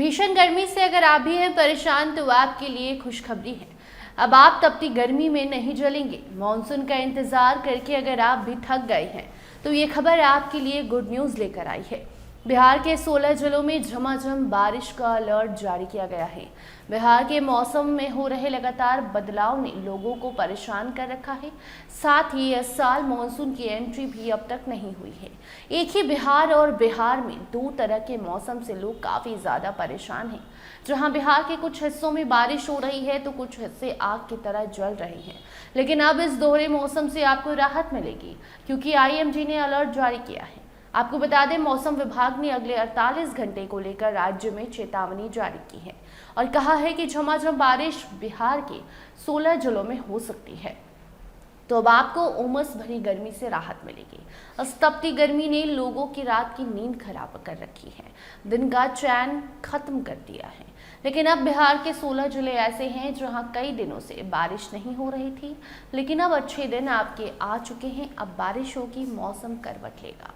भीषण गर्मी से अगर आप भी हैं परेशान तो आपके लिए खुशखबरी है। अब आप तपती गर्मी में नहीं जलेंगे। मॉनसून का इंतजार करके अगर आप भी थक गए हैं तो ये खबर आपके लिए गुड न्यूज़ लेकर आई है। बिहार के 16 जिलों में झमाझम बारिश का अलर्ट जारी किया गया है। बिहार के मौसम में हो रहे लगातार बदलाव ने लोगों को परेशान कर रखा है। साथ ही इस साल मानसून की एंट्री भी अब तक नहीं हुई है। एक ही बिहार और बिहार में दो तरह के मौसम से लोग काफ़ी ज़्यादा परेशान हैं। जहां बिहार के कुछ हिस्सों में बारिश हो रही है तो कुछ हिस्से आग की तरह जल रहे हैं। लेकिन अब इस दोहरे मौसम से आपको राहत मिलेगी क्योंकि IMD ने अलर्ट जारी किया है। आपको बता दें, मौसम विभाग ने अगले 48 घंटे को लेकर राज्य में चेतावनी जारी की है और कहा है कि झमाझम बारिश बिहार के 16 जिलों में हो सकती है। तो अब आपको उमस भरी गर्मी से राहत मिलेगी। इस तपती गर्मी ने लोगों की रात की नींद खराब कर रखी है, दिन का चैन खत्म कर दिया है। लेकिन अब बिहार के 16 जिले ऐसे हैं जहां कई दिनों से बारिश नहीं हो रही थी, लेकिन अब अच्छे दिन आपके आ चुके हैं। अब बारिश होगी, मौसम करवट लेगा।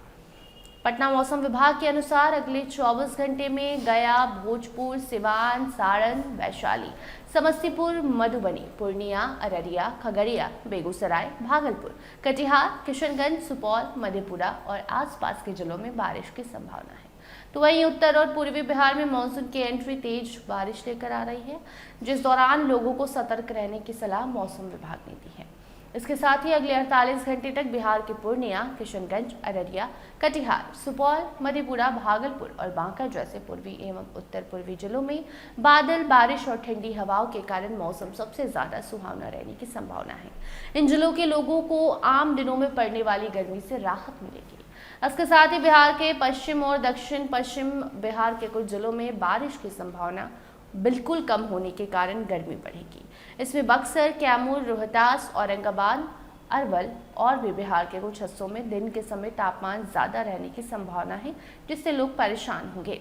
पटना मौसम विभाग के अनुसार अगले 24 घंटे में गया, भोजपुर, सिवान, सारण, वैशाली, समस्तीपुर, मधुबनी, पूर्णिया, अररिया, खगड़िया, बेगूसराय, भागलपुर, कटिहार, किशनगंज, सुपौल, मधेपुरा और आसपास के जिलों में बारिश की संभावना है। तो वहीं उत्तर और पूर्वी बिहार में मानसून की एंट्री तेज बारिश लेकर आ रही है, जिस दौरान लोगों को सतर्क रहने की सलाह मौसम विभाग ने दी है। इसके साथ ही अगले 48 घंटे तक बिहार के पूर्णिया, किशनगंज, अररिया, कटिहार, सुपौल, मधेपुरा, भागलपुर और बांका जैसे पूर्वी एवं उत्तर पूर्वी जिलों में बादल, बारिश और ठंडी हवाओं के कारण मौसम सबसे ज्यादा सुहावना रहने की संभावना है। इन जिलों के लोगों को आम दिनों में पड़ने वाली गर्मी से राहत मिलेगी। इसके साथ ही बिहार के पश्चिम और दक्षिण पश्चिम बिहार के कुछ जिलों में बारिश की संभावना बिल्कुल कम होने के कारण गर्मी बढ़ेगी। इसमें बक्सर, कैमूर, रोहतास, औरंगाबाद, अरवल और भी बिहार के कुछ हिस्सों में दिन के समय तापमान ज़्यादा रहने की संभावना है, जिससे लोग परेशान होंगे।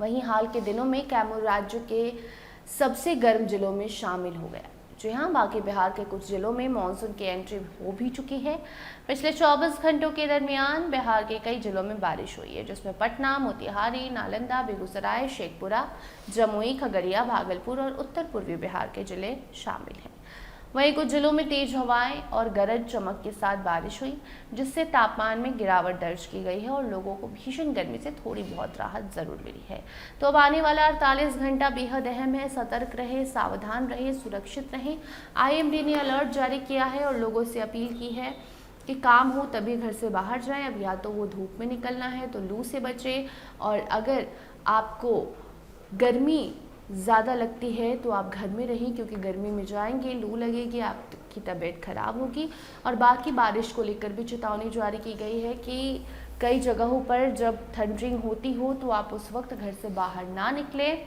वहीं हाल के दिनों में कैमूर राज्य के सबसे गर्म जिलों में शामिल हो गया। जी हाँ, बाकी बिहार के कुछ जिलों में मानसून की एंट्री हो भी चुकी है। पिछले 24 घंटों के दरमियान बिहार के कई जिलों में बारिश हुई है, जिसमें पटना, मोतिहारी, नालंदा, बेगूसराय, शेखपुरा, जमुई, खगड़िया, भागलपुर और उत्तर पूर्वी बिहार के जिले शामिल हैं। वहीं कुछ जिलों में तेज हवाएं और गरज चमक के साथ बारिश हुई, जिससे तापमान में गिरावट दर्ज की गई है और लोगों को भीषण गर्मी से थोड़ी बहुत राहत जरूर मिली है। तो अब आने वाला 48 घंटा बेहद अहम है। सतर्क रहे, सावधान रहे, सुरक्षित रहें। IMD ने अलर्ट जारी किया है और लोगों से अपील की है कि काम हो तभी घर से बाहर जाएं। अब या तो वो धूप में निकलना है तो लू से बचें, और अगर आपको गर्मी ज़्यादा लगती है तो आप घर में रहें, क्योंकि गर्मी में जाएंगे, लू लगेगी, आपकी तबीयत खराब होगी। और बाकी बारिश को लेकर भी चेतावनी जारी की गई है कि कई जगहों पर जब थंडरिंग होती हो तो आप उस वक्त घर से बाहर ना निकलें,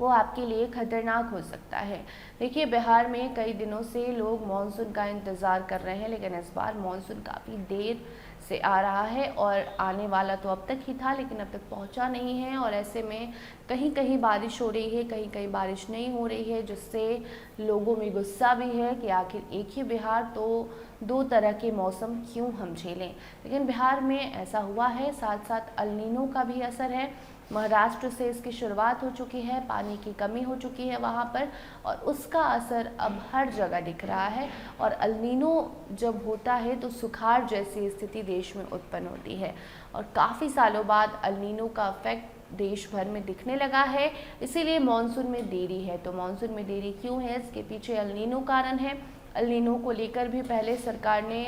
वो आपके लिए खतरनाक हो सकता है। देखिए, बिहार में कई दिनों से लोग मानसून का इंतज़ार कर रहे हैं, लेकिन इस बार मानसून काफ़ी देर से आ रहा है और आने वाला तो अब तक ही था, लेकिन अब तक पहुंचा नहीं है। और ऐसे में कहीं कहीं बारिश हो रही है, कहीं कहीं बारिश नहीं हो रही है, जिससे लोगों में गुस्सा भी है कि आखिर एक ही बिहार तो दो तरह के मौसम क्यों हम झेलें। लेकिन बिहार में ऐसा हुआ है। साथ साथ अल नीनो का भी असर है। महाराष्ट्र से इसकी शुरुआत हो चुकी है, पानी की कमी हो चुकी है वहाँ पर, और उसका असर अब हर जगह दिख रहा है। और अल नीनो जब होता है तो सुखाड़ जैसी स्थिति देश में उत्पन्न होती है, और काफ़ी सालों बाद अल नीनो का इफेक्ट देश भर में दिखने लगा है। इसीलिए मानसून में देरी है। तो मानसून में देरी क्यों है, इसके पीछे अल नीनो कारण है। अल नीनो को लेकर भी पहले सरकार ने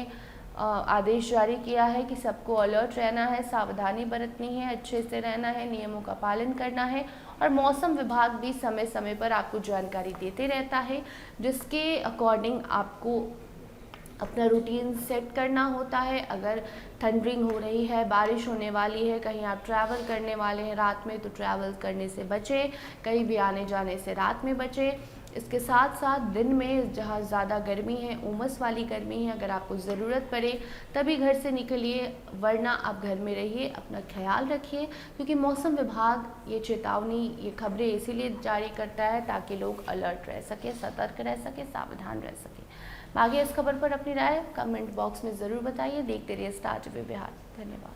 आदेश जारी किया है कि सबको अलर्ट रहना है, सावधानी बरतनी है, अच्छे से रहना है, नियमों का पालन करना है। और मौसम विभाग भी समय समय पर आपको जानकारी देते रहता है, जिसके अकॉर्डिंग आपको अपना रूटीन सेट करना होता है। अगर थंडरिंग हो रही है, बारिश होने वाली है, कहीं आप ट्रैवल करने वाले हैं रात में, तो ट्रैवल करने से बचें, कहीं भी आने जाने से रात में बचें। इसके साथ साथ दिन में जहाँ ज़्यादा गर्मी है, उमस वाली गर्मी है, अगर आपको ज़रूरत पड़े तभी घर से निकलिए, वरना आप घर में रहिए। अपना ख्याल रखिए, क्योंकि मौसम विभाग ये चेतावनी, ये खबरें इसीलिए जारी करता है ताकि लोग अलर्ट रह सकें, सतर्क रह सकें, सावधान रह सकें। आगे इस खबर पर अपनी राय कमेंट बॉक्स में ज़रूर बताइए। देखते रहिए स्टार टीवी बिहार। धन्यवाद।